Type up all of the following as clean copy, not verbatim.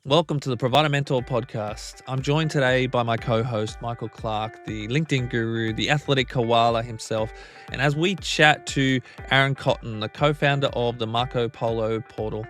Welcome to the Provider Mentor podcast. I'm joined today by my co-host, Michael Clark, the LinkedIn guru, the athletic koala himself. And as we chat to Aaron Cotton, the co-founder of the Marco Polo portal,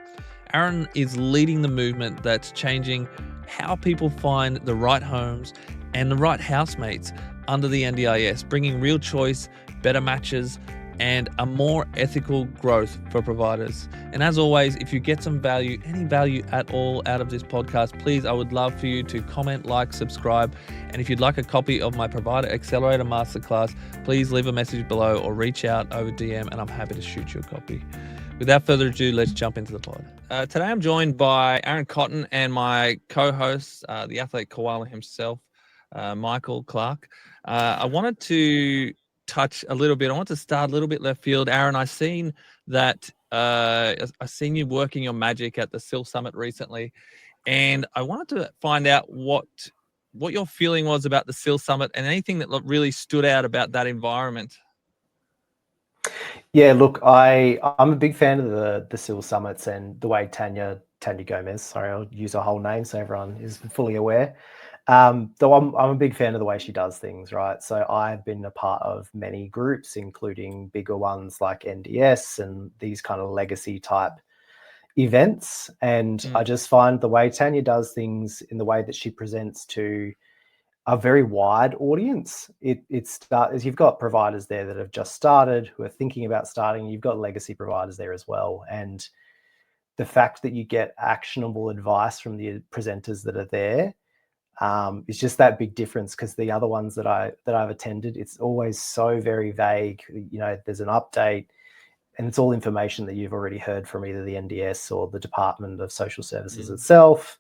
Aaron is leading the movement that's changing how people find the right homes and the right housemates under the NDIS, bringing real choice, better matches, and a more ethical growth for providers. And as always, if you get some value, any value at all out of this podcast, please, I would love for you to comment, like, subscribe. And if you'd like a copy of my Provider Accelerator Masterclass, please leave a message below or reach out over DM and I'm happy to shoot you a copy. Without further ado, let's jump into the pod. Today I'm joined by Aaron Cotton and my co-host, the athlete koala himself, Michael Clark. I wanted to touch a little bit. I want to start a little bit left field. Aaron, I seen that I seen you working your magic at the SIL Summit recently, and I wanted to find out what your feeling was about the SIL Summit and anything that really stood out about that environment. Yeah, look, I'm a big fan of the SIL Summits and the way Tania Gomez, sorry, I'll use her whole name so everyone is fully aware. Though I'm a big fan of the way she does things, right? So I've been a part of many groups, including bigger ones like NDS and these kind of legacy type events. And I just find the way Tania does things in the way that she presents to a very wide audience. You've got providers there that have just started, who are thinking about starting. You've got legacy providers there as well. And the fact that you get actionable advice from the presenters that are there, it's just that big difference, because the other ones that I've attended, it's always so very vague. You know, there's an update and it's all information that you've already heard from either the NDS or the Department of Social Services itself.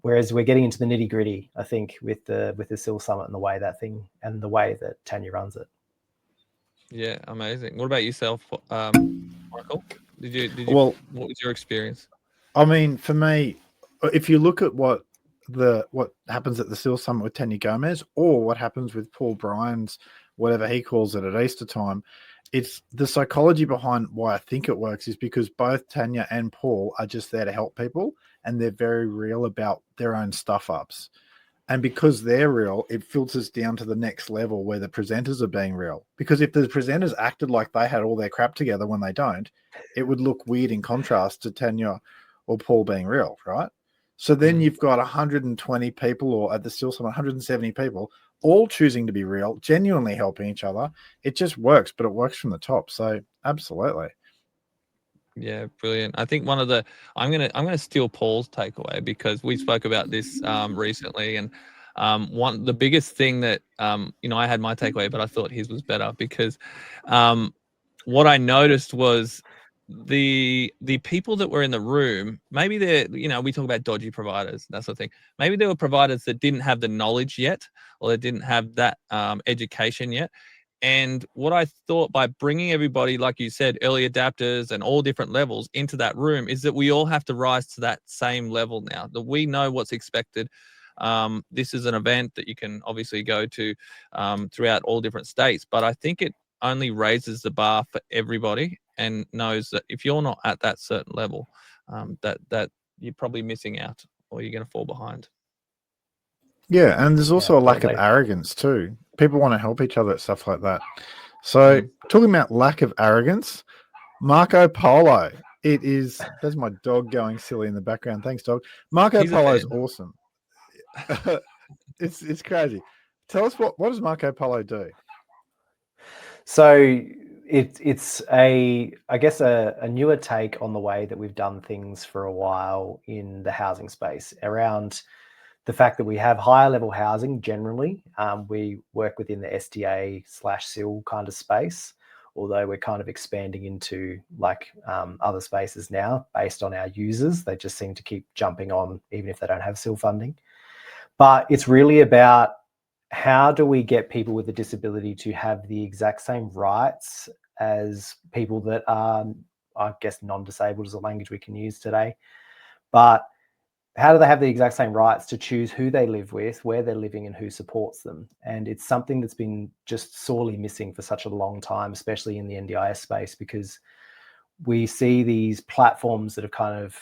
Whereas we're getting into the nitty gritty, I think, with the SIL Summit and the way that Tania runs it. Yeah, amazing. What about yourself, Michael? What was your experience? I mean, for me, if you look at what happens at the SIL Summit with Tania Gomez, or what happens with Paul Bryan's, whatever he calls it at Easter time, it's the psychology behind why I think it works is because both Tania and Paul are just there to help people, and they're very real about their own stuff ups. And because they're real, it filters down to the next level where the presenters are being real. Because if the presenters acted like they had all their crap together when they don't, it would look weird in contrast to Tania or Paul being real, right? So then you've got 120 people, or at the SIL Summit, 170 people, all choosing to be real, genuinely helping each other. It just works, but it works from the top. So absolutely. Yeah, brilliant. I think I'm gonna steal Paul's takeaway, because we spoke about this recently, and the biggest thing that I had my takeaway, but I thought his was better, because what I noticed was the people that were in the room, maybe we talk about dodgy providers, that sort of thing. Maybe there were providers that didn't have the knowledge yet, or they didn't have that education yet. And what I thought, by bringing everybody, like you said, early adapters and all different levels into that room, is that we all have to rise to that same level now, that we know what's expected. This is an event that you can obviously go to throughout all different states, but I think it only raises the bar for everybody, and knows that if you're not at that certain level, that you're probably missing out, or you're going to fall behind. Yeah, and there's also a lack of arrogance too. People want to help each other at stuff like that. So talking about lack of arrogance, Marco Polo. There's my dog going silly in the background. Thanks, dog. Marco Polo is awesome. It's crazy. Tell us what does Marco Polo do? So it's I guess a newer take on the way that we've done things for a while in the housing space, around the fact that we have higher level housing generally. We work within the SDA/SIL kind of space, although we're kind of expanding into other spaces now based on our users. They just seem to keep jumping on, even if they don't have SIL funding. But it's really about, how do we get people with a disability to have the exact same rights as people that are, I guess, non-disabled is a language we can use today. But how do they have the exact same rights to choose who they live with, where they're living, and who supports them? And it's something that's been just sorely missing for such a long time, especially in the NDIS space, because we see these platforms that have kind of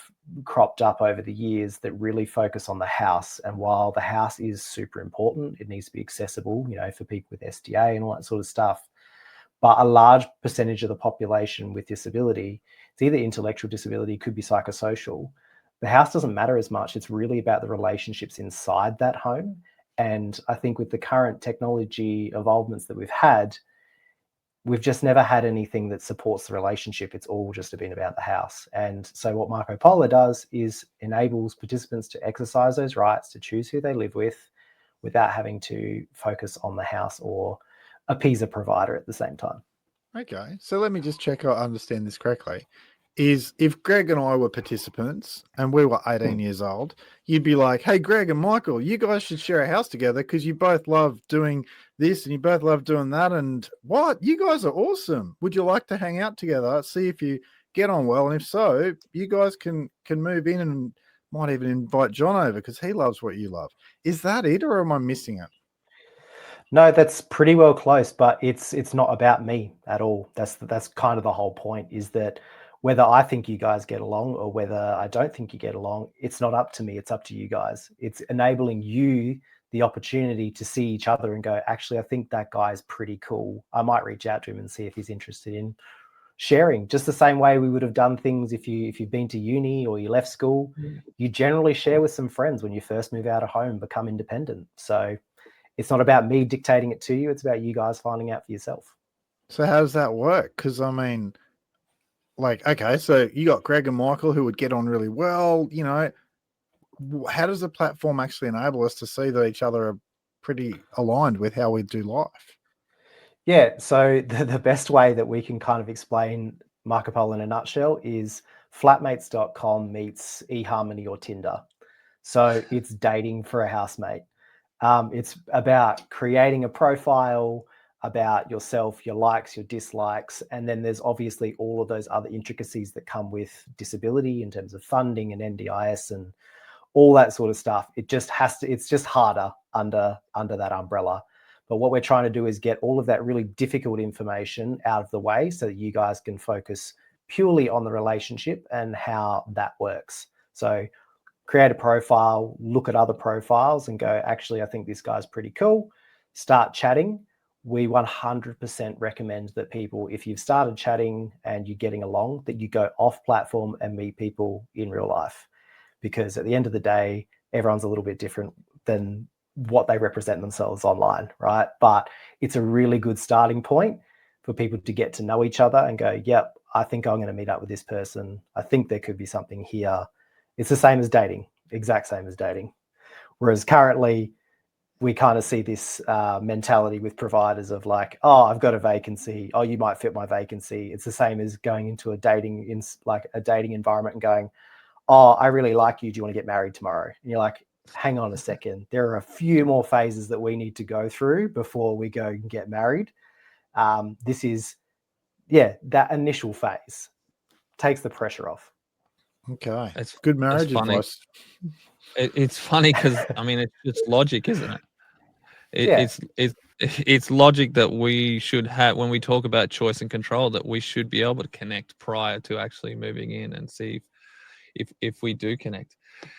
cropped up over the years that really focus on the house. And while the house is super important, it needs to be accessible, for people with SDA and all that sort of stuff. But a large percentage of the population with disability, it's either intellectual disability, could be psychosocial. The house doesn't matter as much. It's really about the relationships inside that home. And I think with the current technology evolvements that we've had, we've just never had anything that supports the relationship. It's all just been about the house. And so what Marco Polo does is enables participants to exercise those rights, to choose who they live with, without having to focus on the house or appease a provider at the same time. Okay, so let me just check I understand this correctly. Is if Greg and I were participants and we were 18 years old, you'd be like, hey, Greg and Michael, you guys should share a house together because you both love doing this and you both love doing that. And what? You guys are awesome. Would you like to hang out together? See if you get on well. And if so, you guys can move in and might even invite John over because he loves what you love. Is that it, or am I missing it? No, that's pretty well close, but it's not about me at all. That's kind of the whole point, is that whether I think you guys get along or whether I don't think you get along, it's not up to me. It's up to you guys. It's enabling you the opportunity to see each other and go, actually, I think that guy's pretty cool. I might reach out to him and see if he's interested in sharing. Just the same way we would have done things if you've been to uni or you left school. You generally share with some friends when you first move out of home, become independent. So it's not about me dictating it to you. It's about you guys finding out for yourself. So how does that work? Because I mean, like, okay, so you got Greg and Michael who would get on really well. How does the platform actually enable us to see that each other are pretty aligned with how we do life? Yeah, so the best way that we can kind of explain Marco Polo in a nutshell is flatmates.com meets eHarmony or Tinder. So it's dating for a housemate. It's about creating a profile about yourself, your likes, your dislikes, and then there's obviously all of those other intricacies that come with disability in terms of funding and NDIS and all that sort of stuff. It's just harder under that umbrella. But what we're trying to do is get all of that really difficult information out of the way so that you guys can focus purely on the relationship and how that works. So create a profile, look at other profiles and go, actually, I think this guy's pretty cool. Start chatting. We 100% recommend that people, if you've started chatting and you're getting along, that you go off platform and meet people in real life. Because at the end of the day, everyone's a little bit different than what they represent themselves online, right? But it's a really good starting point for people to get to know each other and go, yep, I think I'm going to meet up with this person. I think there could be something here. It's the same as dating, exact same as dating. Whereas currently, we kind of see this mentality with providers of like, oh, I've got a vacancy. Oh, you might fit my vacancy. It's the same as going into a dating environment and going, oh, I really like you. Do you want to get married tomorrow? And you're like, hang on a second. There are a few more phases that we need to go through before we go and get married. This is, that initial phase takes the pressure off. Okay. It's good marriage advice. It's funny because, I mean, it's just logic, isn't it? It's logic that we should have when we talk about choice and control, that we should be able to connect prior to actually moving in and see if we do connect.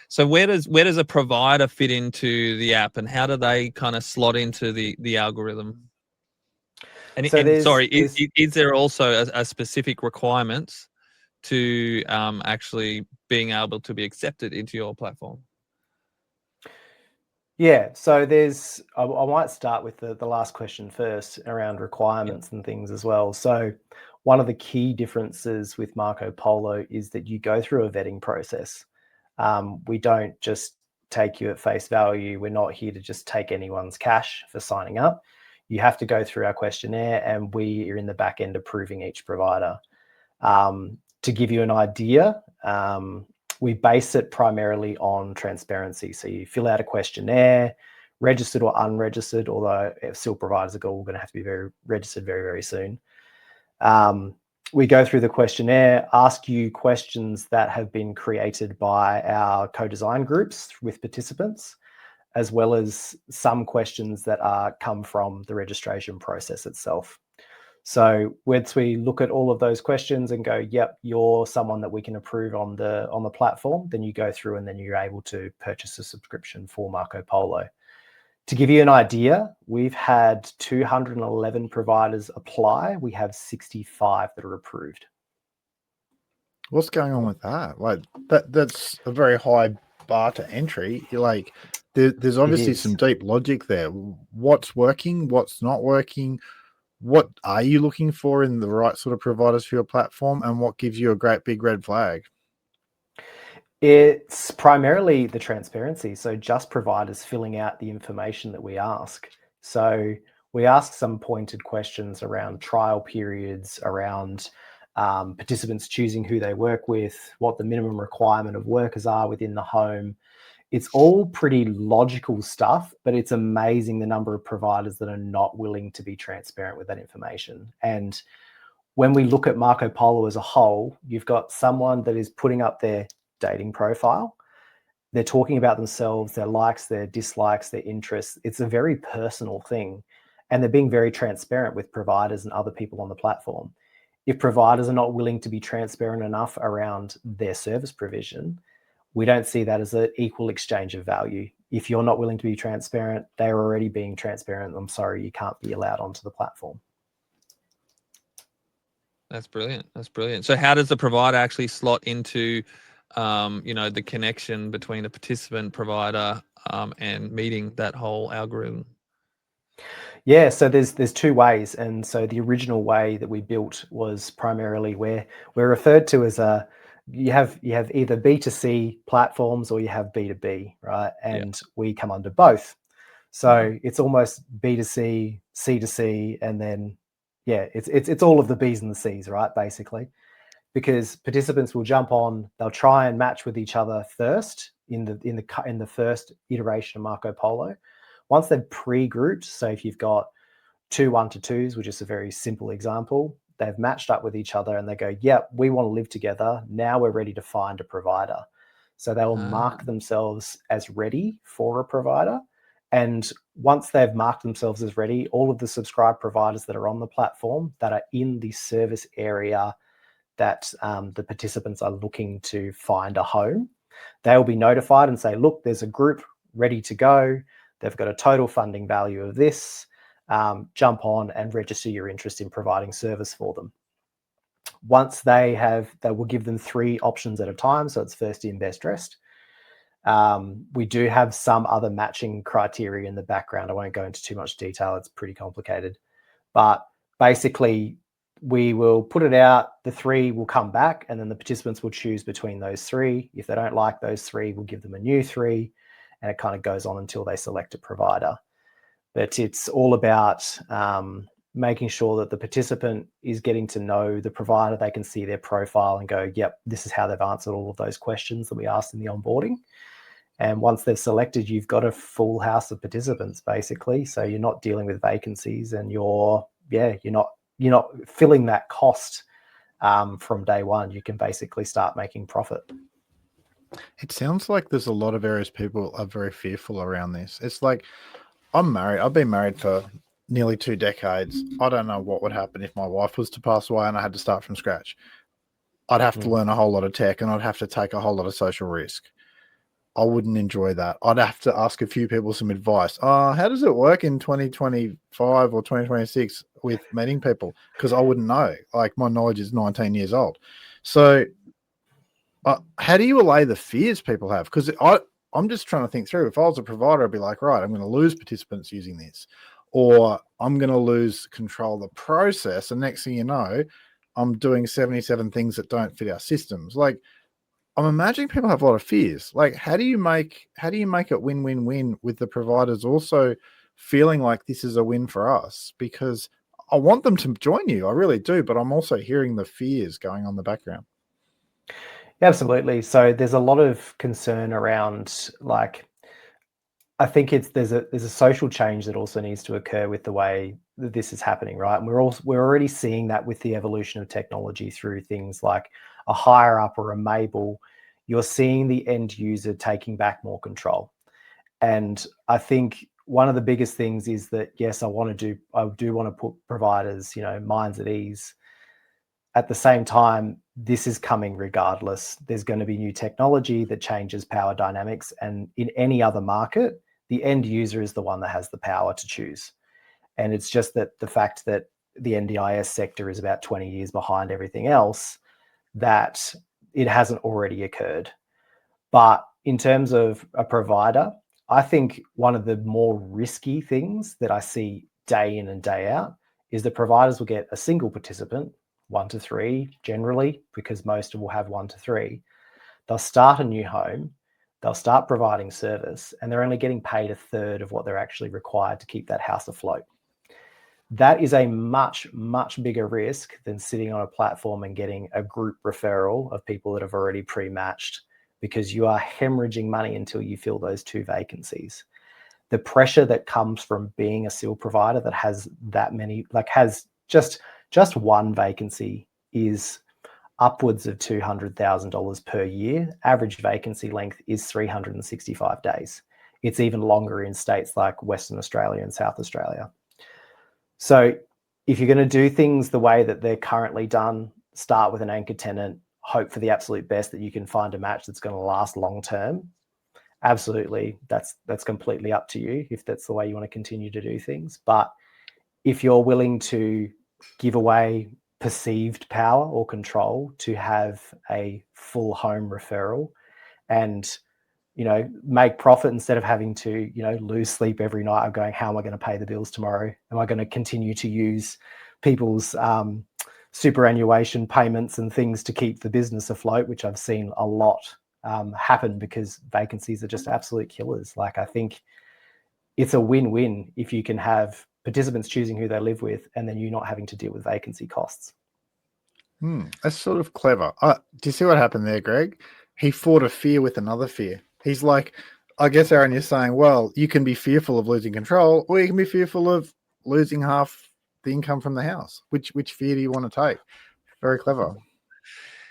So where does a provider fit into the app, and how do they kind of slot into the algorithm? And, so is there also a specific requirements to actually being able to be accepted into your platform? Yeah, so I might start with the last question first around requirements and things as well. So one of the key differences with Marco Polo is that you go through a vetting process. We don't just take you at face value. We're not here to just take anyone's cash for signing up. You have to go through our questionnaire, and we are in the back end approving each provider. To give you an idea, we base it primarily on transparency. So you fill out a questionnaire, registered or unregistered, although SIL providers are all going to have to be very registered very, very soon. We go through the questionnaire, ask you questions that have been created by our co-design groups with participants, as well as some questions that come from the registration process itself. So once we look at all of those questions and go, yep, you're someone that we can approve on the platform, then you go through and then you're able to purchase a subscription for Marco Polo. To give you an idea, we've had 211 providers apply. We have 65 that are approved. What's going on with that? Like that's a very high bar to entry. Like there's obviously some deep logic there. What's working? What's not working? What are you looking for in the right sort of providers for your platform? And what gives you a great big red flag? It's primarily the transparency. So just providers filling out the information that we ask. So we ask some pointed questions around trial periods, around participants choosing who they work with, what the minimum requirement of workers are within the home. It's all pretty logical stuff, but it's amazing the number of providers that are not willing to be transparent with that information. And when we look at Marco Polo as a whole, you've got someone that is putting up their dating profile. They're talking about themselves, their likes, their dislikes, their interests. It's a very personal thing. And they're being very transparent with providers and other people on the platform. If providers are not willing to be transparent enough around their service provision, we don't see that as an equal exchange of value. If you're not willing to be transparent, they're already being transparent. I'm sorry, you can't be allowed onto the platform. That's brilliant. That's brilliant. So how does the provider actually slot into, the connection between a participant, provider, and meeting that whole algorithm? Yeah, so there's two ways. And so the original way that we built was primarily where we're referred to as you have either B2C platforms or you have B2B, right? And we come under both. So it's almost B2C, C2C, and then it's all of the B's and the C's, right? Basically, because participants will jump on, they'll try and match with each other first in the first iteration of Marco Polo. Once they've pre-grouped, so if you've got 2 1-2s, which is a very simple example, they've matched up with each other and they go, yep, we want to live together. Now we're ready to find a provider. So they will mark themselves as ready for a provider. And once they've marked themselves as ready, all of the subscribed providers that are on the platform that are in the service area that the participants are looking to find a home, they will be notified and say, look, there's a group ready to go. They've got a total funding value of this. Jump on and register your interest in providing service for them. Once they will give them 3 options at a time. So it's first in, best dressed. We do have some other matching criteria in the background. I won't go into too much detail. It's pretty complicated. But basically, we will put it out. The 3 will come back, and then the participants will choose between those 3. If they don't like those 3, we'll give them a new 3. And it kind of goes on until they select a provider. But it's all about making sure that the participant is getting to know the provider. They can see their profile and go, yep, this is how they've answered all of those questions that we asked in the onboarding. And once they've selected, you've got a full house of participants, basically. So you're not dealing with vacancies, and you're not filling that cost from day one. You can basically start making profit. It sounds like there's a lot of areas people are very fearful around this. It's like, I'm married. I've been married for nearly 2 decades. I don't know what would happen if my wife was to pass away and I had to start from scratch. I'd have to learn a whole lot of tech, and I'd have to take a whole lot of social risk. I wouldn't enjoy that. I'd have to ask a few people some advice. How does it work in 2025 or 2026 with meeting people? Because I wouldn't know. Like, my knowledge is 19 years old. So how do you allay the fears people have? Because I'm just trying to think through. If I was a provider, I'd be like, right, I'm going to lose participants using this, or I'm going to lose control of the process. And next thing you know, I'm doing 77 things that don't fit our systems. Like, I'm imagining people have a lot of fears. Like, how do you make it win-win-win with the providers also feeling like this is a win for us? Because I want them to join you. I really do. But I'm also hearing the fears going on in the background. Absolutely. So there's a lot of concern around, like, I think there's a social change that also needs to occur with the way that this is happening, right? And we're already seeing that with the evolution of technology through things like a Hire Up or a Mabel. You're seeing the end user taking back more control. And I think one of the biggest things is that, yes, I do want to put providers, minds at ease. At the same time, this is coming regardless. There's going to be new technology that changes power dynamics. And in any other market, the end user is the one that has the power to choose. And it's just that the fact that the NDIS sector is about 20 years behind everything else, that it hasn't already occurred. But in terms of a provider, I think one of the more risky things that I see day in and day out is that providers will get a single participant, 1 to 3 generally, because most will have 1 to 3. They'll start a new home, they'll start providing service, and they're only getting paid 1/3 of what they're actually required to keep that house afloat. That is a much, much bigger risk than sitting on a platform and getting a group referral of people that have already pre-matched, because you are hemorrhaging money until you fill those 2 vacancies. The pressure that comes from being a SIL provider that has that many, has just 1 vacancy, is upwards of $200,000 per year. Average vacancy length is 365 days. It's even longer in states like Western Australia and South Australia. So if you're going to do things the way that they're currently done, start with an anchor tenant, hope for the absolute best that you can find a match that's going to last long term. Absolutely, that's completely up to you if that's the way you want to continue to do things. But if you're willing to give away perceived power or control to have a full home referral and make profit instead of having to lose sleep every night of going, how am I going to pay the bills tomorrow? Am I going to continue to use people's superannuation payments and things to keep the business afloat, which I've seen a lot happen because vacancies are just absolute killers. I think it's a win-win if you can have participants choosing who they live with and then you not having to deal with vacancy costs. That's sort of clever. Do you see what happened there, Greg? He fought a fear with another fear. He's like, I guess, Aaron, you're saying, well, you can be fearful of losing control, or you can be fearful of losing half the income from the house. Which fear do you want to take? Very clever.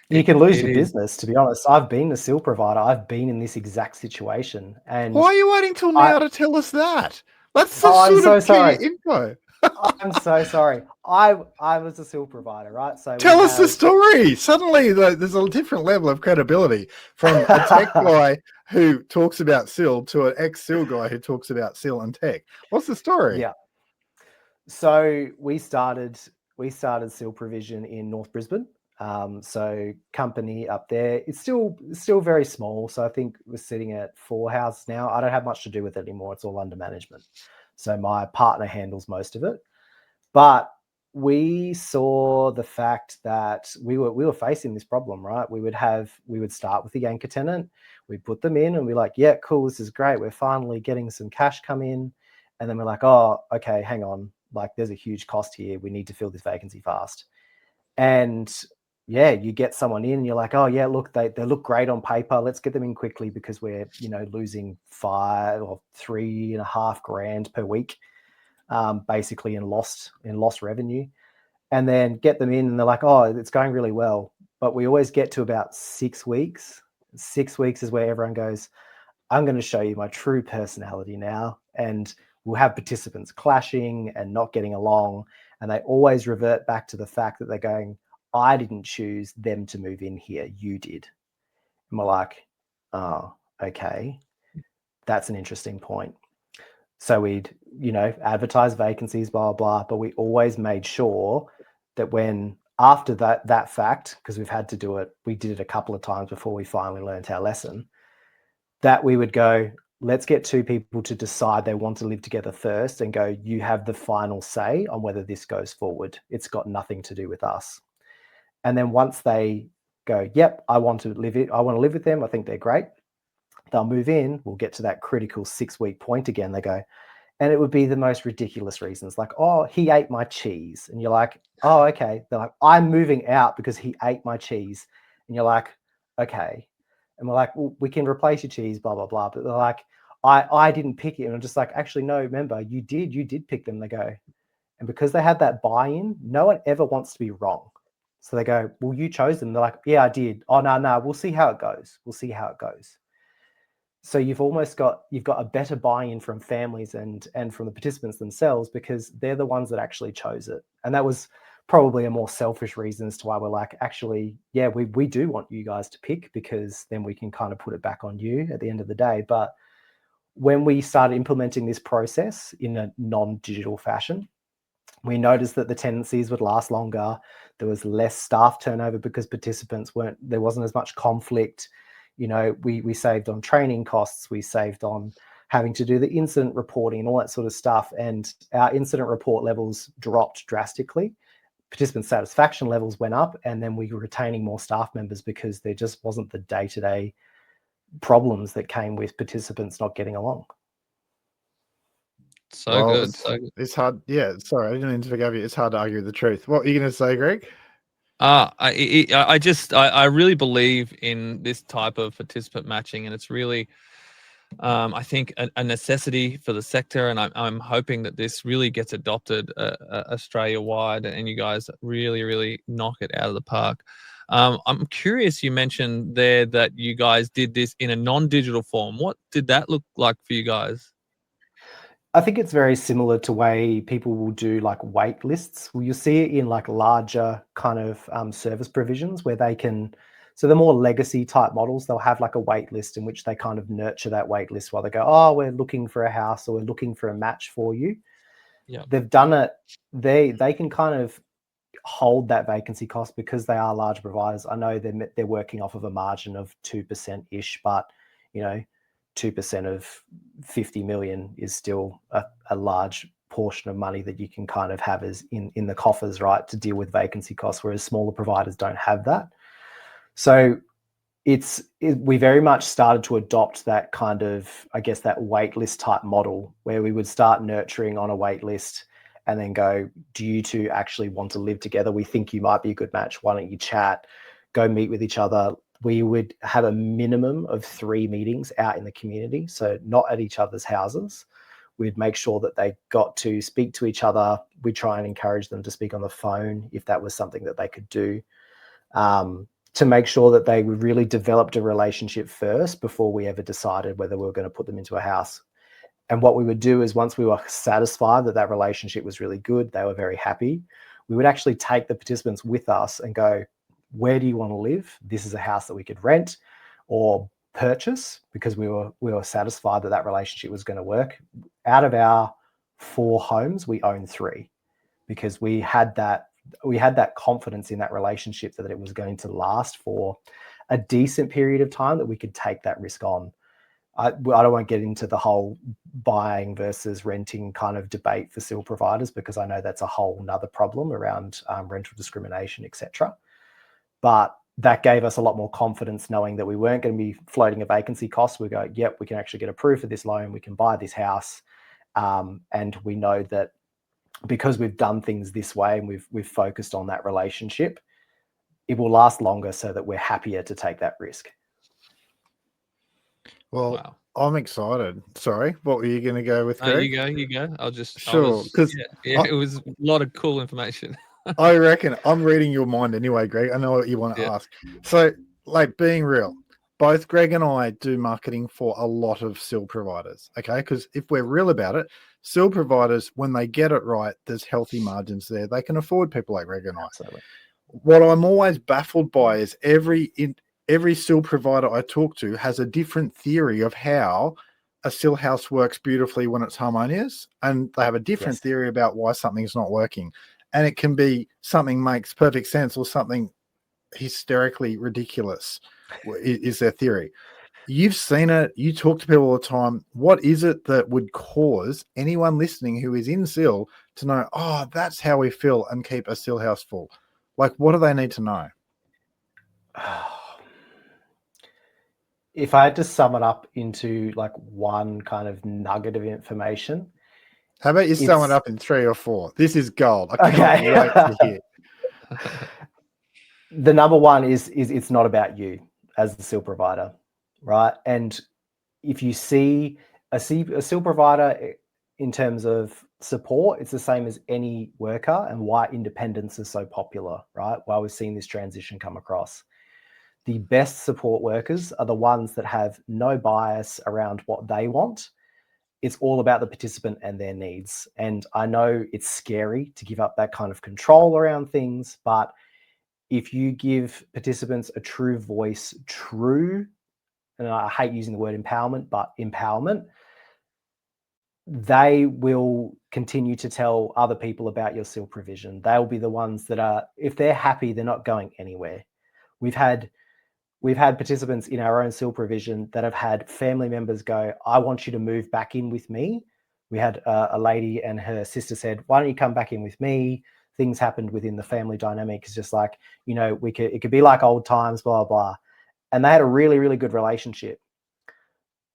You can lose your business, to be honest. I've been a SIL provider. I've been in this exact situation. And why are you waiting till now to tell us that? That's the I'm so sorry. key info. I'm so sorry. I was a SIL provider, right? So tell us the story. Suddenly, there's a different level of credibility from a tech guy who talks about SIL to an ex-SIL guy who talks about SIL and tech. What's the story? Yeah. So we started SIL provision in North Brisbane. So company up there, it's still very small. So I think we're sitting at 4 houses now. I don't have much to do with it anymore. It's all under management. So my partner handles most of it. But we saw the fact that we were facing this problem, right? We would start with the anchor tenant, we'd put them in and we're like, yeah, cool, this is great. We're finally getting some cash come in. And then we're like, oh, okay, hang on. There's a huge cost here. We need to fill this vacancy fast. And yeah, you get someone in and you're like, oh yeah, look, they look great on paper. Let's get them in quickly because we're, losing $5,000 or $3,500 per week, basically in lost revenue. And then get them in and they're like, oh, it's going really well. But we always get to about 6 weeks. 6 weeks is where everyone goes, I'm going to show you my true personality now. And we'll have participants clashing and not getting along. And they always revert back to the fact that they're going, I didn't choose them to move in here. You did. And we're like, oh, okay. That's an interesting point. So we'd, advertise vacancies, blah, blah, but we always made sure that when after that fact, because we've had to do it, we did it a couple of times before we finally learned our lesson, that we would go, let's get 2 people to decide they want to live together first and go, you have the final say on whether this goes forward. It's got nothing to do with us. And then once they go, yep, I want to live with them. I think they're great. They'll move in. We'll get to that critical 6-week point again. They go, and it would be the most ridiculous reasons, like, oh, he ate my cheese. And you're like, oh, okay. They're like, I'm moving out because he ate my cheese. And you're like, okay. And we're like, well, we can replace your cheese, blah, blah, blah. But they're like, I didn't pick it. And I'm just like, actually, no, remember, you did pick them. They go, and because they had that buy-in, no one ever wants to be wrong. So they go, well, you chose them. They're like, yeah, I did. Oh, no, we'll see how it goes. So you've got a better buy-in from families and from the participants themselves, because they're the ones that actually chose it. And that was probably a more selfish reason as to why we're like, actually, yeah, we do want you guys to pick, because then we can kind of put it back on you at the end of the day. But when we started implementing this process in a non-digital fashion, we noticed that the tenancies would last longer. There was less staff turnover because there wasn't as much conflict. We saved on training costs. We saved on having to do the incident reporting and all that sort of stuff. And our incident report levels dropped drastically. Participant satisfaction levels went up, and then we were retaining more staff members because there just wasn't the day-to-day problems that came with participants not getting along. So good. It's hard. Yeah, sorry, I didn't mean to forgive you. It's hard to argue with the truth. What are you going to say, Greg? I really believe in this type of participant matching, and it's really, I think, a necessity for the sector, and I'm hoping that this really gets adopted Australia wide, and you guys really, really knock it out of the park. I'm curious, you mentioned there that you guys did this in a non-digital form. What did that look like for you guys? I think it's very similar to way people will do like wait lists. Well, you'll see it in like larger kind of service provisions where so the more legacy type models, they'll have like a wait list in which they kind of nurture that wait list while they go, oh, we're looking for a house, or we're looking for a match for you. Yeah. They've done it. They can kind of hold that vacancy cost because they are large providers. I know they're working off of a margin of 2% ish, but 2% of 50 million is still a large portion of money that you can kind of have as in the coffers, right, to deal with vacancy costs, whereas smaller providers don't have that. So we very much started to adopt that kind of, I guess, that wait list type model where we would start nurturing on a wait list and then go, do you two actually want to live together? We think you might be a good match. Why don't you chat, go meet with each other? We would have a minimum of 3 meetings out in the community, so not at each other's houses. We'd make sure that they got to speak to each other. We'd try and encourage them to speak on the phone if that was something that they could do, to make sure that they really developed a relationship first before we ever decided whether we were going to put them into a house. And what we would do is, once we were satisfied that relationship was really good, they were very happy, we would actually take the participants with us and go, where do you want to live? This is a house that we could rent or purchase, because we were satisfied that relationship was going to work. Out of our 4 homes, we own 3, because we had that confidence in that relationship that it was going to last for a decent period of time, that we could take that risk on. I don't want to get into the whole buying versus renting kind of debate for SIL providers, because I know that's a whole nother problem around rental discrimination, etc. But that gave us a lot more confidence, knowing that we weren't going to be floating a vacancy cost. We go, yep, we can actually get approved for this loan. We can buy this house. And we know that because we've done things this way and we've focused on that relationship, it will last longer, so that we're happier to take that risk. Well, wow. I'm excited. Sorry, what were you going to go with, Greg? You go. Sure, because it was a lot of cool information. I reckon I'm reading your mind anyway, Greg. I know what you want to ask. So, like, being real, both Greg and I do marketing for a lot of SIL providers, okay? Because if we're real about it, SIL providers, when they get it right, there's healthy margins there. They can afford people like Greg and I. Absolutely. What I'm always baffled by is every SIL provider I talk to has a different theory of how a SIL house works beautifully when it's harmonious, and they have a different theory about why something's not working. And it can be something makes perfect sense or something hysterically ridiculous is their theory. You've seen it. You talk to people all the time. What is it that would cause anyone listening who is in SIL to know, oh, that's how we feel, and keep a SIL house full? Like, what do they need to know? If I had to sum it up into like one kind of nugget of information. How about you sum it up in 3 or 4? This is gold. I can't wait to hear. The number one is it's not about you as the SIL provider, right? And if you see a SIL provider in terms of support, it's the same as any worker, and why independence is so popular, right? Why we've seen this transition come across. the best support workers are the ones that have no bias around what they want. It's all about the participant and their needs. And I know it's scary to give up that kind of control around things, but if you give participants a true voice, and I hate using the word empowerment, but empowerment, they will continue to tell other people about your SIL provision. They'll be the ones that are, if they're happy, they're not going anywhere. We've had participants in our own SIL provision that have had family members go, I want you to move back in with me. We had a lady and her sister said, why don't you come back in with me? Things happened within the family dynamic. It's just like, it could be like old times, blah, blah. And they had a really, really good relationship.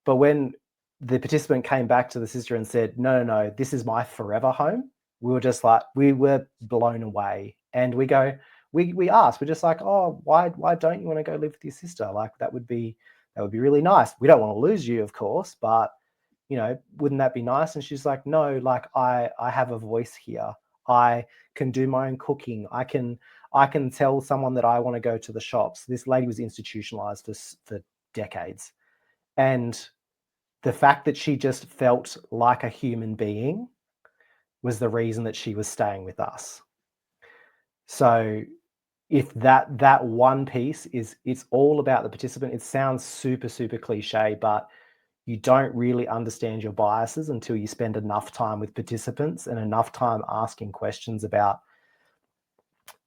But when the participant came back to the sister and said, no, this is my forever home, we were just like, we were blown away. And we asked, we're just like, oh, why don't you want to go live with your sister? Like, that would be really nice. We don't want to lose you, of course, but wouldn't that be nice? And she's like, no, like I have a voice here. I can do my own cooking. I can tell someone that I want to go to the shops. This lady was institutionalized for decades. And the fact that she just felt like a human being was the reason that she was staying with us. So if that one piece it's all about the participant. It sounds super, super cliche, but you don't really understand your biases until you spend enough time with participants and enough time asking questions about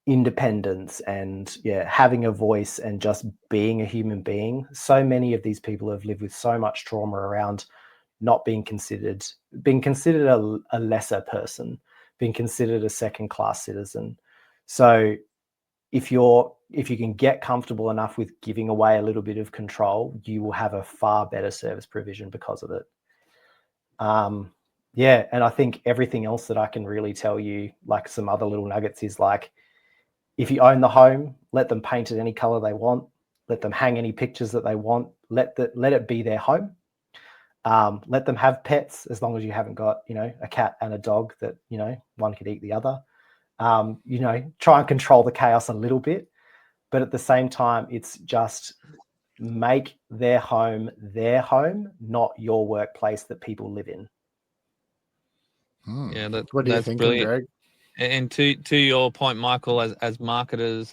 independence and having a voice and just being a human being. So many of these people have lived with so much trauma around not being considered a lesser person, being considered a second-class citizen. So if you can get comfortable enough with giving away a little bit of control, you will have a far better service provision because of it. And I think everything else that I can really tell you, like some other little nuggets, is like, if you own the home, let them paint it any color they want, let them hang any pictures that they want, let it be their home. Let them have pets, as long as you haven't got, a cat and a dog that, one could eat the other. Try and control the chaos a little bit, but at the same time, it's just make their home, not your workplace that people live in. Yeah, what are you that's thinking, brilliant. Greg? And to your point, Michael, as marketers,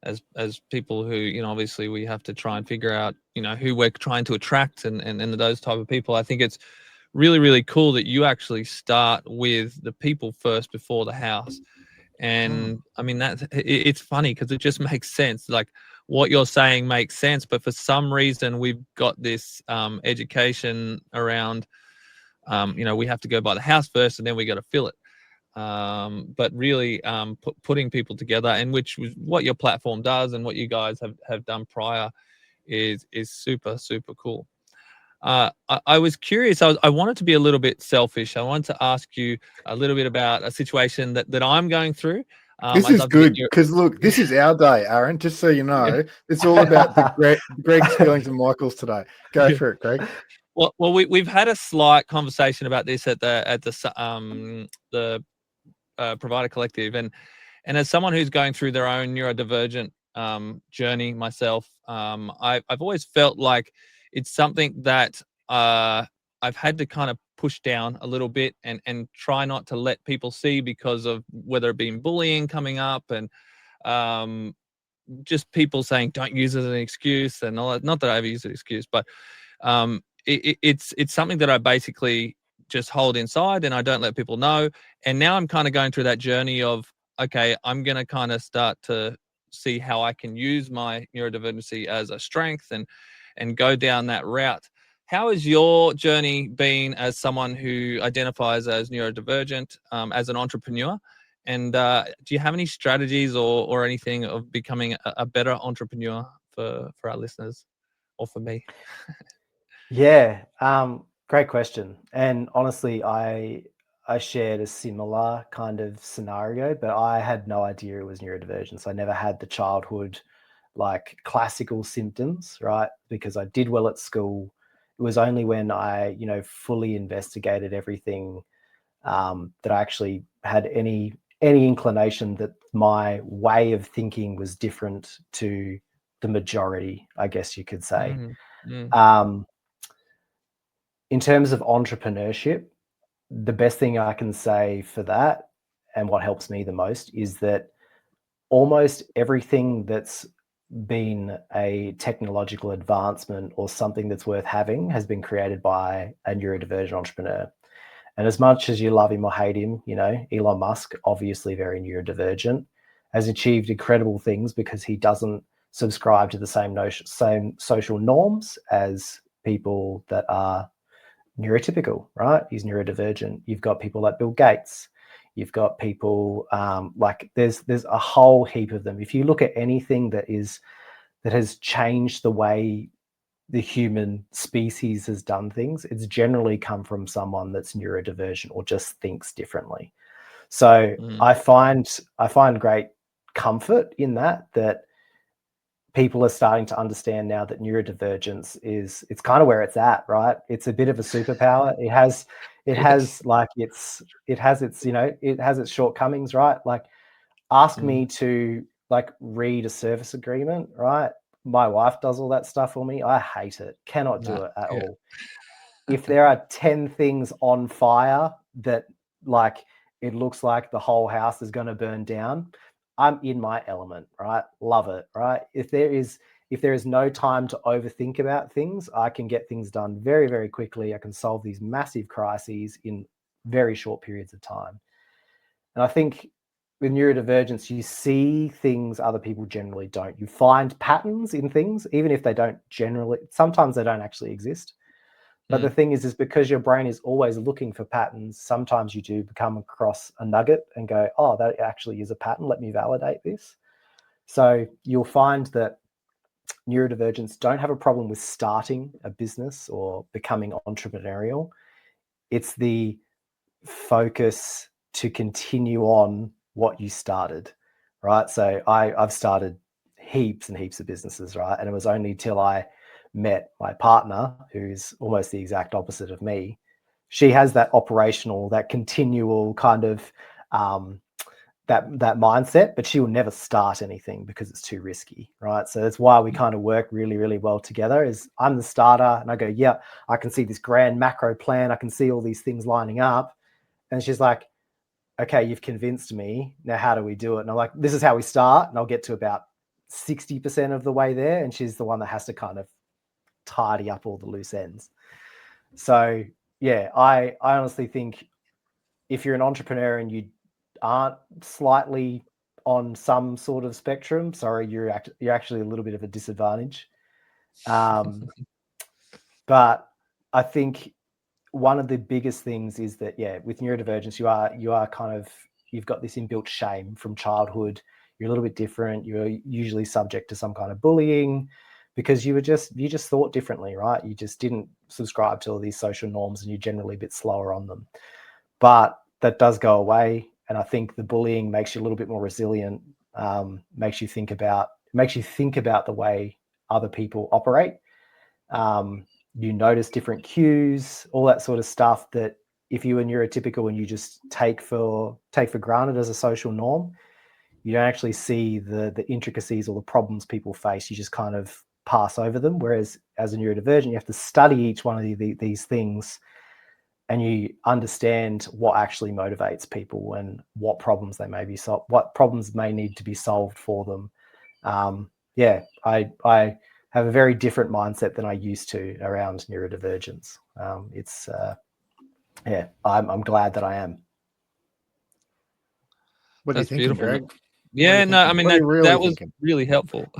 as people who, obviously we have to try and figure out, who we're trying to attract and those type of people. I think it's really, really cool that you actually start with the people first before the house. And I mean, it's funny because it just makes sense. Like, what you're saying makes sense, but for some reason we've got this education around, we have to go buy the house first and then we got to fill it. But really putting people together, and which was what your platform does and what you guys have done prior, is super, super cool. I was curious. I wanted to be a little bit selfish. I wanted to ask you a little bit about a situation that I'm going through. This is good because look, this is our day, Aaron. Just so you know, it's all about Greg's feelings and Michael's today. Go for it, Greg. Well, we've had a slight conversation about this at the Provider Collective, and as someone who's going through their own neurodivergent journey myself, I've always felt like it's something that I've had to kind of push down a little bit and try not to let people see, because of whether it be bullying coming up and just people saying don't use it as an excuse and all that. Not that I ever use an excuse, but it's something that I basically just hold inside and I don't let people know. And now I'm kind of going through that journey of, okay, I'm going to kind of start to see how I can use my neurodivergency as a strength and go down that route. How has your journey been as someone who identifies as neurodivergent, as an entrepreneur? And do you have any strategies or anything of becoming a better entrepreneur for our listeners or for me? Yeah, great question. And honestly, I shared a similar kind of scenario, but I had no idea it was neurodivergence. I never had the childhood, like, classical symptoms, right? Because I did well at school. It was only when I, fully investigated everything, that I actually had any inclination that my way of thinking was different to the majority, I guess you could say. Mm. In terms of entrepreneurship, the best thing I can say for that, and what helps me the most, is that almost everything that's been a technological advancement or something that's worth having has been created by a neurodivergent entrepreneur. And as much as you love him or hate him, you know, Elon Musk, obviously very neurodivergent, has achieved incredible things because he doesn't subscribe to the same social norms as people that are neurotypical, right? He's neurodivergent. You've got people like Bill Gates. You've got people like there's a whole heap of them. If you look at anything that has changed the way the human species has done things, it's generally come from someone that's neurodivergent or just thinks differently. So I find great comfort in that people are starting to understand now that neurodivergence it's kind of where it's at, right? It's a bit of a superpower. It has its shortcomings, right? Like ask me to like read a service agreement, right? My wife does all that stuff for me. I hate it. Cannot do it at all. If there are 10 things on fire that like it looks like the whole house is going to burn down, I'm in my element, right? Love it, right? If there is no time to overthink about things, I can get things done very, very quickly. I can solve these massive crises in very short periods of time. And I think with neurodivergence, you see things other people generally don't. You find patterns in things, even if they don't generally, sometimes they don't actually exist. But the thing is because your brain is always looking for patterns, sometimes you do come across a nugget and go, oh, that actually is a pattern. Let me validate this. So you'll find that neurodivergents don't have a problem with starting a business or becoming entrepreneurial. It's the focus to continue on what you started, right? So I've started heaps and heaps of businesses, right? And it was only till I met my partner, who's almost the exact opposite of me. She has that operational, that continual kind of that mindset, but she will never start anything because it's too risky, right? So that's why we kind of work really, really well together. Is I'm the starter, and I go, yeah, I can see this grand macro plan. I can see all these things lining up, and she's like, okay, you've convinced me. Now, how do we do it? And I'm like, this is how we start, and I'll get to about 60% of the way there, and she's the one that has to kind of tidy up all the loose ends. So yeah, I honestly think if you're an entrepreneur and you aren't slightly on some sort of spectrum, sorry, you're actually a little bit of a disadvantage. But I think one of the biggest things is that, yeah, with neurodivergence, you are kind of, you've got this inbuilt shame from childhood. You're a little bit different. You're usually subject to some kind of bullying because you just thought differently, right? You just didn't subscribe to all these social norms and you're generally a bit slower on them. But that does go away. And I think the bullying makes you a little bit more resilient, makes you think about the way other people operate. You notice different cues, all that sort of stuff that if you are neurotypical and you just take for granted as a social norm, you don't actually see the intricacies or the problems people face. You just kind of pass over them. Whereas as a neurodivergent, you have to study each one of these things and you understand what actually motivates people and what problems they may be what problems may need to be solved for them. I have a very different mindset than I used to around neurodivergence. I'm glad that I am. What are you thinking, Greg? Yeah, no, I mean that was really helpful.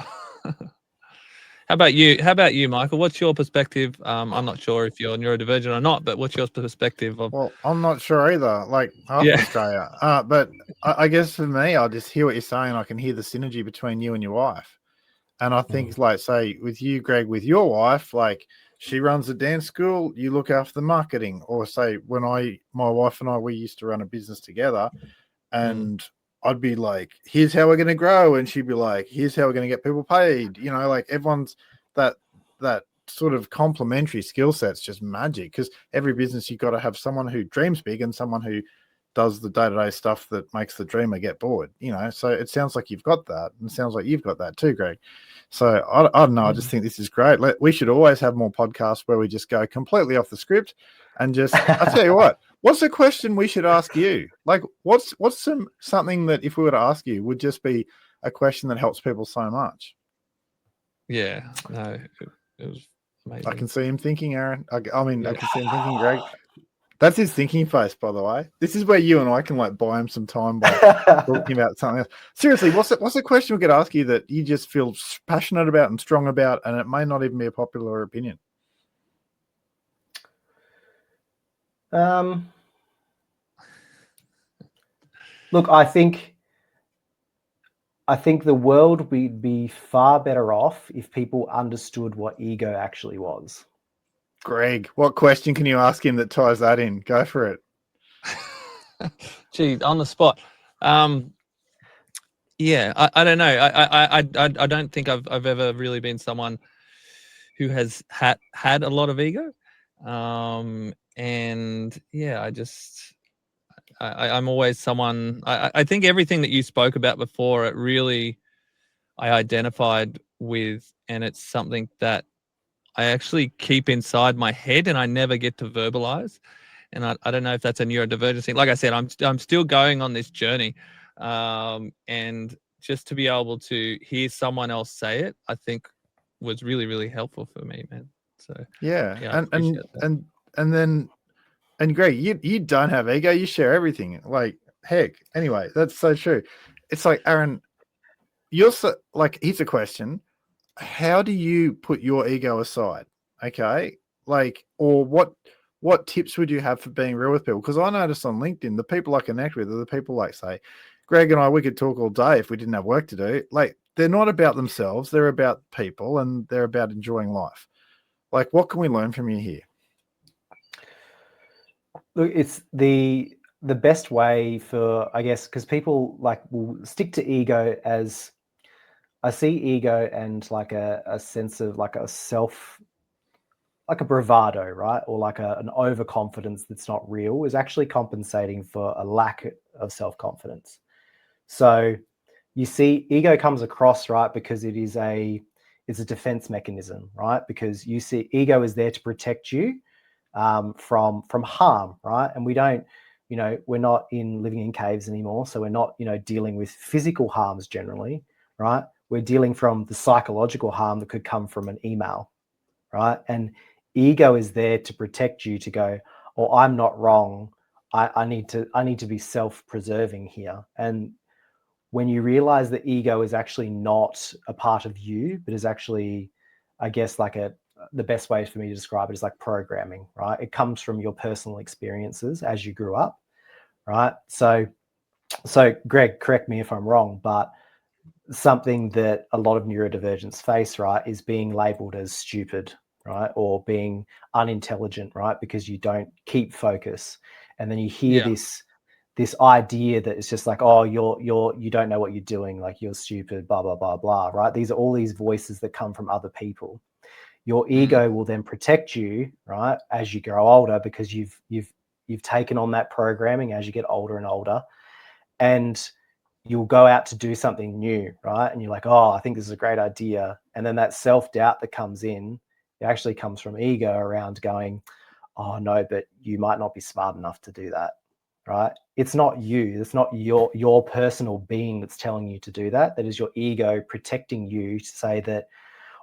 How about you, Michael? What's your perspective? I'm not sure if you're neurodivergent or not, but what's your perspective of? Well, I'm not sure either. Like half Australia, but I guess for me, I just hear what you're saying. I can hear the synergy between you and your wife, and I think, like, say with you, Greg, with your wife, like she runs a dance school, you look after the marketing, or say when my wife and I, we used to run a business together, and I'd be like, here's how we're going to grow. And she'd be like, here's how we're going to get people paid. You know, like everyone's that sort of complementary skill set's just magic because every business, you've got to have someone who dreams big and someone who does the day-to-day stuff that makes the dreamer get bored, so it sounds like you've got that, and it sounds like you've got that too, Greg. So I don't know, I just think this is great. We should always have more podcasts where we just go completely off the script and just I'll tell you what's the question we should ask you? Like what's something that if we were to ask you would just be a question that helps people so much? Yeah, no, it was amazing. I can see him thinking, Aaron. I can see him thinking, Greg. That's his thinking face, by the way. This is where you and I can buy him some time by talking about something else. Seriously, what's the question we could ask you that you just feel passionate about and strong about, and it may not even be a popular opinion? Look, I think the world would be far better off if people understood what ego actually was. Greg, what question can you ask him that ties that in? Go for it. Gee, on the spot. Yeah, I don't know. I don't think I've ever really been someone who has had a lot of ego. And yeah, I'm always someone. I think everything that you spoke about before, it really I identified with, and it's something that I actually keep inside my head and I never get to verbalize. And I don't know if that's a neurodivergent thing. Like I said, I'm still going on this journey. And just to be able to hear someone else say it, I think was really, really helpful for me, man. So yeah, I appreciate that. And Greg, you don't have ego, you share everything. Like heck. Anyway, that's so true. It's like, Aaron, you're so, here's a question. How do you put your ego aside? Okay. Or what tips would you have for being real with people? Because I noticed on LinkedIn, the people I connect with are the people say, Greg and I, we could talk all day if we didn't have work to do. They're not about themselves. They're about people and they're about enjoying life. What can we learn from you here? Look, it's the best way for, I guess, because people will stick to ego as, I see ego and a sense of a self, a bravado, right? Or an overconfidence that's not real is actually compensating for a lack of self-confidence. So you see ego comes across, right, because it's a defense mechanism, right? Because you see ego is there to protect you from harm, right? And we don't, we're not living in caves anymore. So we're not, dealing with physical harms generally, right? We're dealing from the psychological harm that could come from an email, right? And ego is there to protect you, to go, oh, I'm not wrong. I need to be self-preserving here. And when you realize that ego is actually not a part of you, but is actually, I guess, the best way for me to describe it is programming, right? It comes from your personal experiences as you grew up, right? So Greg, correct me if I'm wrong, but something that a lot of neurodivergents face, right, is being labeled as stupid, right? Or being unintelligent, right? Because you don't keep focus. And then you hear this idea that it's just oh, you don't know what you're doing, you're stupid, blah, blah, blah, blah, right? These are all these voices that come from other people. Your ego will then protect you, right, as you grow older, because you've taken on that programming as you get older and older, and you'll go out to do something new, right? And you're oh, I think this is a great idea. And then that self-doubt that comes in, it actually comes from ego around going, oh no, but you might not be smart enough to do that, right? It's not you. It's not your personal being that's telling you to do that. That is your ego protecting you to say that,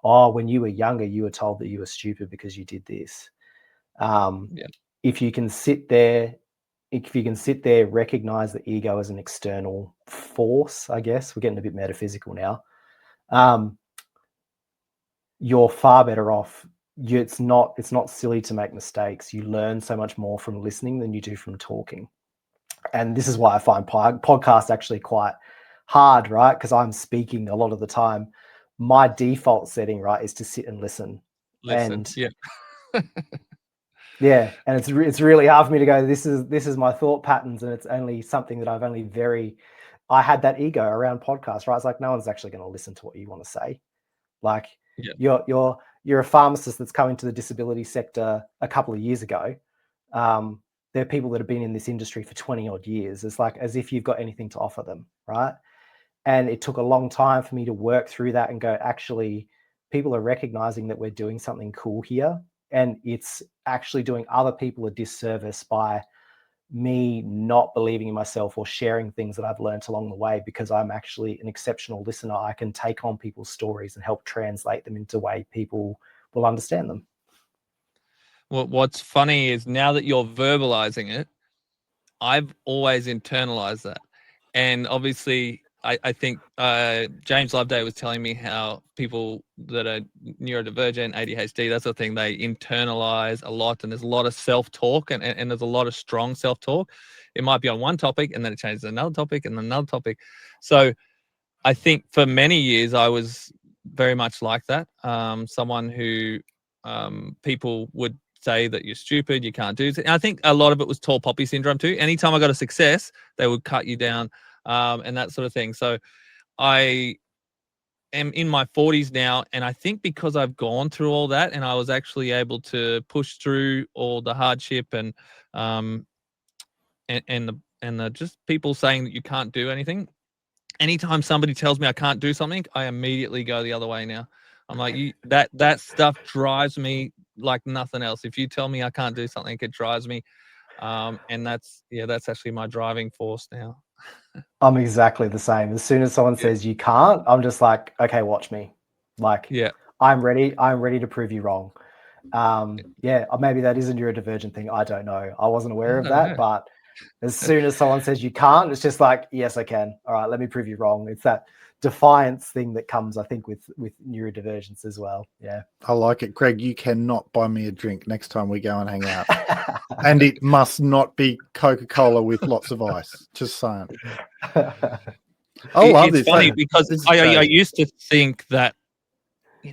oh, when you were younger, you were told that you were stupid because you did this. If you can sit there, recognize the ego as an external force, I guess we're getting a bit metaphysical now. You're far better off. It's not silly to make mistakes. You learn so much more from listening than you do from talking. And this is why I find podcasts actually quite hard, right? Because I'm speaking a lot of the time. My default setting, right, is to sit and listen. And yeah, and it's really hard for me to go, this is my thought patterns, and it's only something that I had that ego around podcasts, right? It's no one's actually going to listen to what you want to say. You're a pharmacist that's coming to the disability sector a couple of years ago. they're people that have been in this industry for 20 odd years. It's like as if you've got anything to offer them, right? And it took a long time for me to work through that and go, actually, people are recognizing that we're doing something cool here. And it's actually doing other people a disservice by me not believing in myself or sharing things that I've learned along the way, because I'm actually an exceptional listener. I can take on people's stories and help translate them into a way people will understand them. Well, what's funny is now that you're verbalizing it, I've always internalized that. And obviously, I think James Loveday was telling me how people that are neurodivergent, ADHD, that sort of thing, they internalize a lot, and there's a lot of self-talk, and there's a lot of strong self-talk. It might be on one topic, and then it changes to another topic and another topic. So I think for many years, I was very much like that. Someone who people would say that you're stupid, you can't do it. And I think a lot of it was tall poppy syndrome too. Anytime I got a success, they would cut you down and that sort of thing. So I am in my 40s now, and I think because I've gone through all that, and I was actually able to push through all the hardship and the just people saying that you can't do anything. Anytime somebody tells me I can't do something, I immediately go the other way now. I'm like, that stuff drives me like nothing else. If you tell me I can't do something, it drives me. And that's actually my driving force now. I'm exactly the same. As soon as someone says you can't, I'm just like, okay, watch me. Like, yeah, I'm ready to prove you wrong. Maybe that is a neurodivergent thing. I don't know. I wasn't aware of that, but as soon as someone says you can't, it's just like, yes, I can. All right, let me prove you wrong. It's that defiance thing that comes, I think, with neurodivergence as well. Yeah. I like it. Craig, you cannot buy me a drink next time we go and hang out. And it must not be Coca-Cola with lots of ice. Just saying. I love this. It's funny because I used to think that,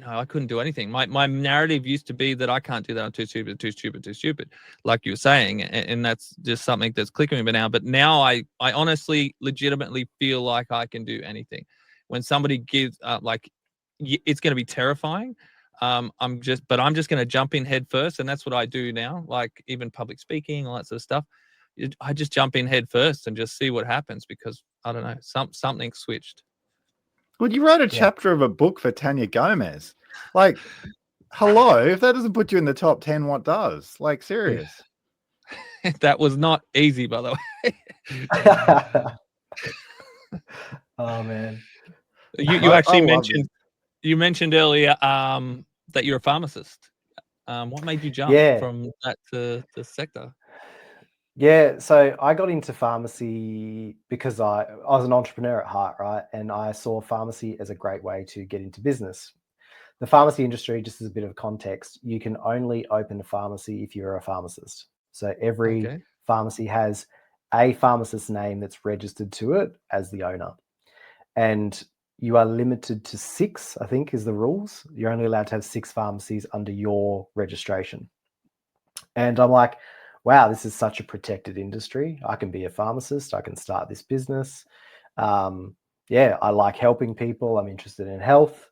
I couldn't do anything. My narrative used to be that I can't do that. I'm too stupid, like you were saying. And that's just something that's clicking me now. I honestly, legitimately feel like I can do anything. When somebody gives, it's going to be terrifying. I'm just going to jump in head first. And that's what I do now. Like even public speaking, all that sort of stuff. I just jump in head first and just see what happens, because I don't know, something switched. Well, you wrote a chapter of a book for Tania Gomez. Like, hello, if that doesn't put you in the top 10, what does? Like, serious. That was not easy, by the way. Oh man. You actually mentioned earlier that you're a pharmacist. What made you jump from that to the sector? Yeah, so I got into pharmacy because I was an entrepreneur at heart, right? And I saw pharmacy as a great way to get into business. The pharmacy industry, just as a bit of context, you can only open a pharmacy if you're a pharmacist. So every pharmacy has a pharmacist's name that's registered to it as the owner. And you are limited to 6, I think, is the rules. You're only allowed to have 6 pharmacies under your registration. And I'm like, wow, this is such a protected industry. I can be a pharmacist. I can start this business. I like helping people. I'm interested in health.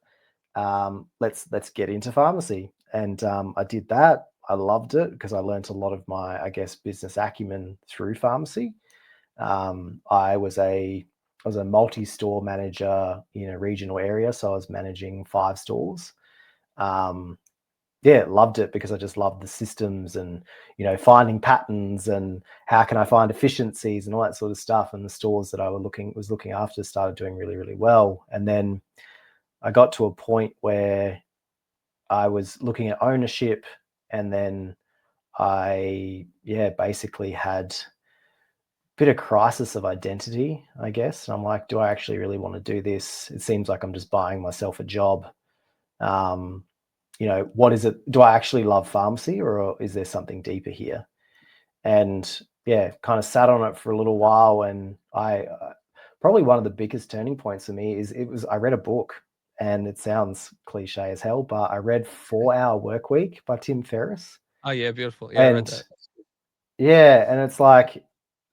Let's get into pharmacy. And I did that. I loved it because I learned a lot of my, I guess, business acumen through pharmacy. I was a multi-store manager in a regional area, so I was managing 5 stores. Loved it because I just loved the systems and, finding patterns and how can I find efficiencies and all that sort of stuff. And the stores that I was looking after started doing really, really well. And then I got to a point where I was looking at ownership, and then I, basically had a bit of crisis of identity, I guess. And I'm like, do I actually really want to do this? It seems like I'm just buying myself a job. What is it? Do I actually love pharmacy, or is there something deeper here? And kind of sat on it for a little while. And I probably one of the biggest turning points for me I read a book, and it sounds cliche as hell, but I read 4 Hour Work Week by Tim Ferriss. Oh yeah, beautiful. Yeah, I read that. Yeah, and it's like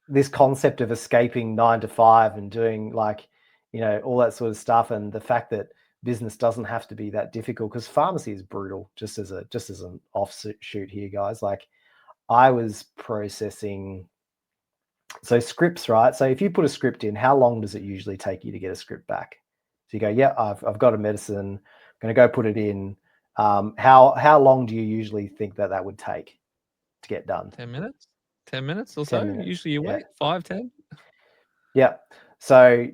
this concept of escaping 9 to 5 and doing all that sort of stuff, and the fact that business doesn't have to be that difficult, because pharmacy is brutal. Just as an offshoot here, guys, like I was processing, so scripts, right? So if you put a script in, how long does it usually take you to get a script back? So you go, yeah, I've got a medicine, I'm going to go put it in. How long do you usually think that would take to get done? 10 minutes? 10 minutes or 10 so? minutes. Usually you Yeah. wait 5, 10? Yeah. So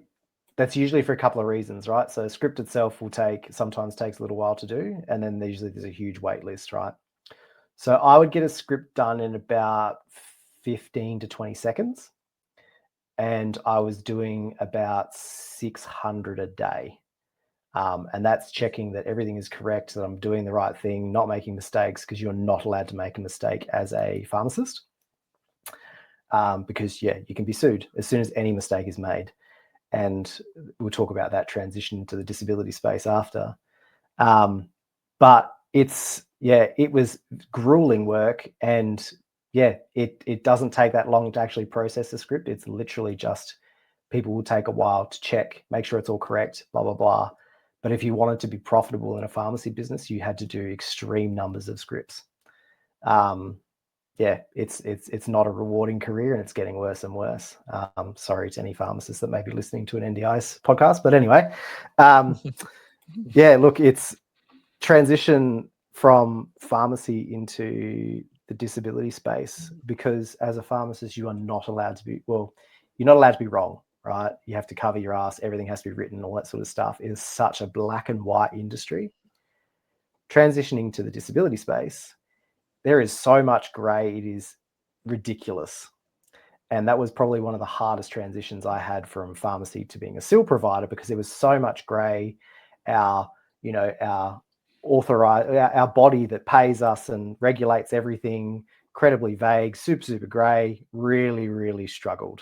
that's usually for a couple of reasons, right? So script itself sometimes takes a little while to do, and then usually there's a huge wait list, right? So I would get a script done in about 15 to 20 seconds. And I was doing about 600 a day. And that's checking that everything is correct, that I'm doing the right thing, not making mistakes, because you're not allowed to make a mistake as a pharmacist. Because, yeah, you can be sued as soon as any mistake is made. And we'll talk about that transition to the disability space after. But it was grueling work. And yeah, it doesn't take that long to actually process the script. It's literally just people will take a while to check, make sure it's all correct, blah, blah, blah. But if you wanted to be profitable in a pharmacy business, you had to do extreme numbers of scripts. Yeah, it's not a rewarding career, and it's getting worse and worse. Sorry to any pharmacists that may be listening to an NDIS podcast, but anyway, yeah, look, it's transition from pharmacy into the disability space, because as a pharmacist, you are not allowed to be, well, you're not allowed to be wrong, right? You have to cover your ass. Everything has to be written, all that sort of stuff. It is such a black and white industry. Transitioning to the disability space, there is so much gray, it is ridiculous. And that was probably one of the hardest transitions I had from pharmacy to being a SIL provider, because there was so much gray. Our body that pays us and regulates everything, incredibly vague, super gray, really struggled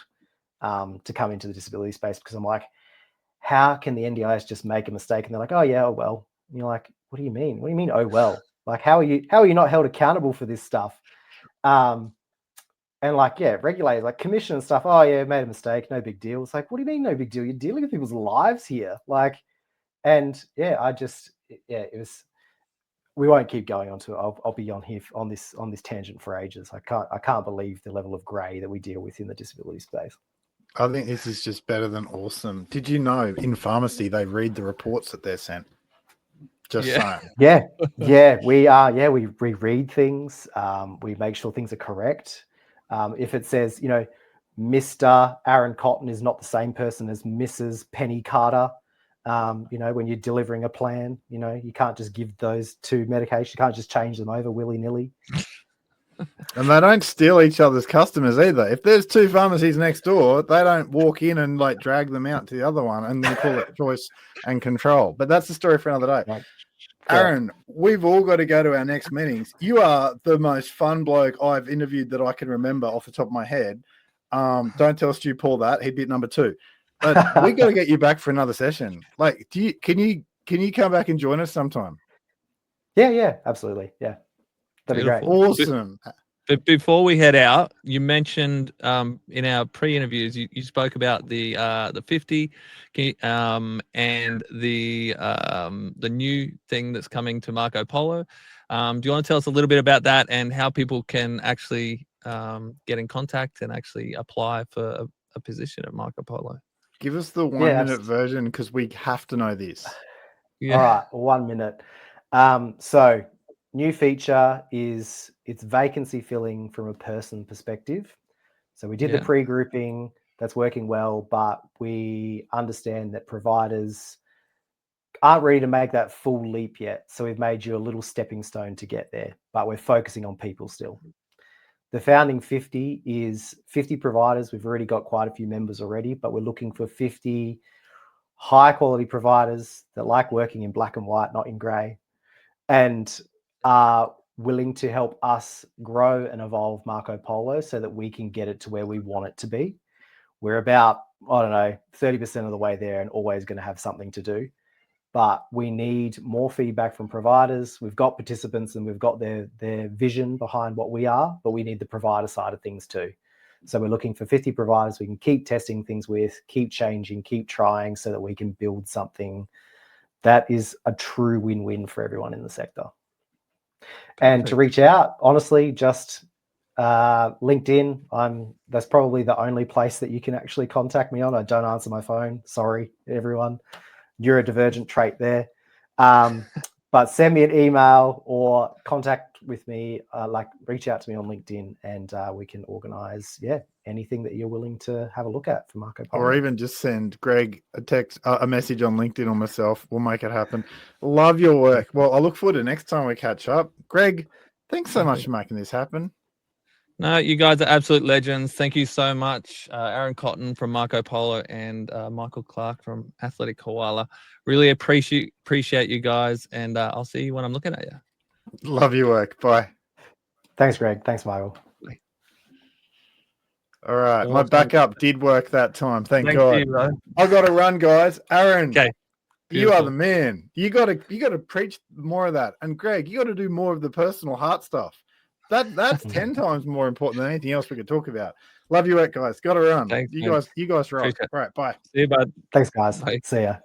to come into the disability space, because I'm like, how can the NDIS just make a mistake? And they're like, oh yeah, oh well. And you're like, what do you mean? What do you mean, oh well? Like, how are you not held accountable for this stuff? And like, yeah, regulators, like commission and stuff, oh yeah, made a mistake, no big deal. It's like, what do you mean no big deal? You're dealing with people's lives here. Like, and yeah, it was, we won't keep going on to it. I'll be on here on this tangent for ages. I can't believe the level of gray that we deal with in the disability space. I think this is just better than awesome. Did you know in pharmacy they read the reports that they're sent? Just saying. Yeah, we read things. We make sure things are correct. If it says, Mr. Aaron Cotton is not the same person as Mrs. Penny Carter, when you're delivering a plan, you can't just give those two medications. You can't just change them over willy-nilly. And they don't steal each other's customers either. If there's two pharmacies next door, they don't walk in and like drag them out to the other one and then call it choice and control. But that's the story for another day. Right. Aaron, we've all got to go to our next meetings. You are the most fun bloke I've interviewed that I can remember off the top of my head. Don't tell Stu Paul that. He'd be at number 2. But we got to get you back for another session. Like, can you come back and join us sometime? Yeah, absolutely. Yeah. That'd Beautiful. be great. Awesome. But before we head out, you mentioned in our pre-interviews, you spoke about the 50, and the new thing that's coming to Marco Polo. Do you want to tell us a little bit about that and how people can actually get in contact and actually apply for a position at Marco Polo? Give us the 1-minute version, because we have to know this. Yeah. All right, 1 minute. So new feature is it's vacancy filling from a person perspective. So we did the pre-grouping, that's working well, but we understand that providers aren't ready to make that full leap yet. So we've made you a little stepping stone to get there, but we're focusing on people still. The founding 50 is 50 providers. We've already got quite a few members already, but we're looking for 50 high quality providers that like working in black and white, not in gray, and are willing to help us grow and evolve Marco Polo so that we can get it to where we want it to be. We're about, 30% of the way there and always going to have something to do. But we need more feedback from providers. We've got participants and we've got their vision behind what we are, but we need the provider side of things too. So we're looking for 50 providers we can keep testing things with, keep changing, keep trying, so that we can build something that is a true win-win for everyone in the sector. Perfect. And to reach out, honestly, just LinkedIn. That's probably the only place that you can actually contact me on. I don't answer my phone. Sorry, everyone. Neurodivergent trait there. But send me an email or contact with me, reach out to me on LinkedIn, and we can organize, anything that you're willing to have a look at for Marco Polo. Or even just send Greg a message on LinkedIn or myself. We'll make it happen. Love your work. Well, I look forward to next time we catch up. Greg, thanks so much for making this happen. No, you guys are absolute legends. Thank you so much. Aaron Cotton from Marco Polo and Michael Clark from Athletic Koala. Really appreciate you guys, and I'll see you when I'm looking at you. Love your work. Bye. Thanks, Greg. Thanks, Michael. All right. My backup did work that time. Thank God. You, I got to run, guys. Aaron, okay. You are the man. You got to preach more of that. And Greg, you got to do more of the personal heart stuff. That's 10 times more important than anything else we could talk about. Love you, guys. Got to run. Thanks, you guys rock. All right, bye. See you, bud. Thanks, guys. Bye. See ya.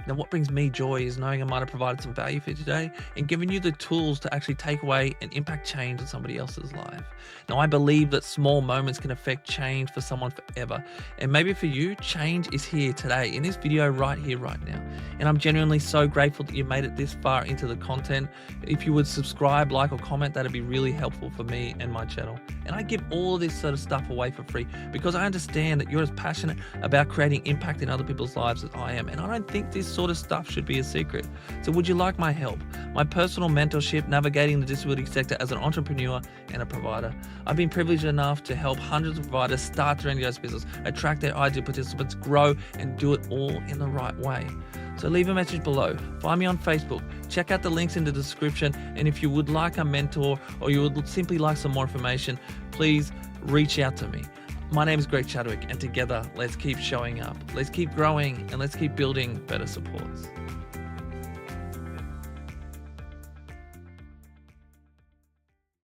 Now, what brings me joy is knowing I might have provided some value for you today and giving you the tools to actually take away and impact change in somebody else's life. Now, I believe that small moments can affect change for someone forever. And maybe for you, change is here today in this video right here, right now. And I'm genuinely so grateful that you made it this far into the content. If you would subscribe, like, or comment, that'd be really helpful for me and my channel. And I give all of this sort of stuff away for free because I understand that you're as passionate about creating impact in other people's lives as I am. And I don't think this sort of stuff should be a secret. So would you like my help? My personal mentorship navigating the disability sector as an entrepreneur and a provider. I've been privileged enough to help hundreds of providers start their NGOs business, attract their ideal participants, grow, and do it all in the right way. So leave a message below, find me on Facebook, check out the links in the description, and if you would like a mentor or you would simply like some more information, please reach out to me. My name is Greg Chadwick, and together, let's keep showing up, let's keep growing, and let's keep building better supports.